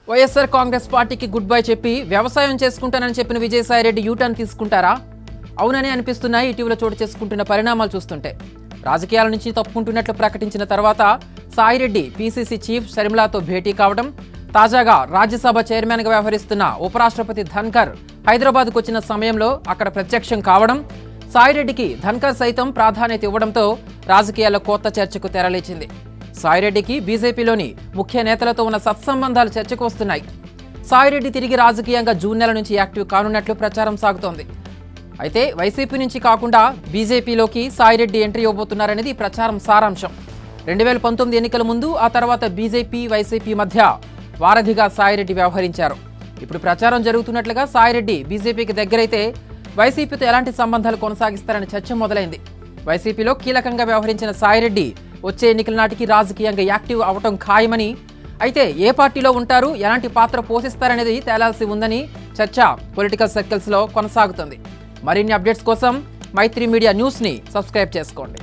వైఎస్ఆర్ కాంగ్రెస్ పార్టీకి good bye చెప్పి వ్యవసాయం చేసుకుంటానని చెప్పిన విజయసాయిరెడ్డి యూటర్న్ తీసుకుంటారా? అవునని అనిపిస్తున్నాయి ఇటీవల చోటు చేసుకుంటున్న పరిణామాలు చూస్తుంటే. రాజకీయాల నుంచి తప్పుకుంటున్నట్లు ప్రకటించిన తర్వాత సాయిరెడ్డి పీసీసీ చీఫ్ షర్మిలాతో భేటీ కావడం, తాజాగా రాజ్యసభ చైర్మన్గా వ్యవహరిస్తున్న ఉపరాష్ట్రపతి ధన్కర్ హైదరాబాద్కు వచ్చిన సమయంలో అక్కడ ప్రత్యక్షం కావడం, సాయిరెడ్డికి ధన్కర్ సైతం ప్రాధాన్యత ఇవ్వడంతో రాజకీయాల్లో కొత్త చర్చకు తెరలేచింది. సాయిరెడ్డికి బీజేపీలోని ముఖ్య నేతలతో ఉన్న సత్సంబంధాలు చర్చకు వస్తున్నాయి. సాయిరెడ్డి తిరిగి రాజకీయంగా జూన్ నెల నుంచి యాక్టివ్ కానున్నట్లు ప్రచారం సాగుతోంది. అయితే వైసీపీ నుంచి కాకుండా బీజేపీలోకి సాయిరెడ్డి ఎంట్రీ ఇవ్వబోతున్నారనేది ప్రచారం సారాంశం. 2019 ఎన్నికల ముందు, ఆ తర్వాత బీజేపీ వైసీపీ మధ్య వారధిగా సాయిరెడ్డి వ్యవహరించారు. ఇప్పుడు ప్రచారం జరుగుతున్నట్లుగా సాయిరెడ్డి బీజేపీకి దగ్గరైతే వైసీపీతో ఎలాంటి సంబంధాలు కొనసాగిస్తారనే చర్చ మొదలైంది. వైసీపీలో కీలకంగా వ్యవహరించిన సాయిరెడ్డి వచ్చే ఎన్నికల నాటికి రాజకీయంగా యాక్టివ్ అవటం ఖాయమని, అయితే ఏ పార్టీలో ఉంటారు, ఎలాంటి పాత్ర పోషిస్తారనేది తేలాల్సి ఉందని చర్చ పొలిటికల్ సర్కిల్స్లో కొనసాగుతుంది. మరిన్ని అప్డేట్స్ కోసం మైత్రి మీడియా న్యూస్ని సబ్స్క్రైబ్ చేసుకోండి.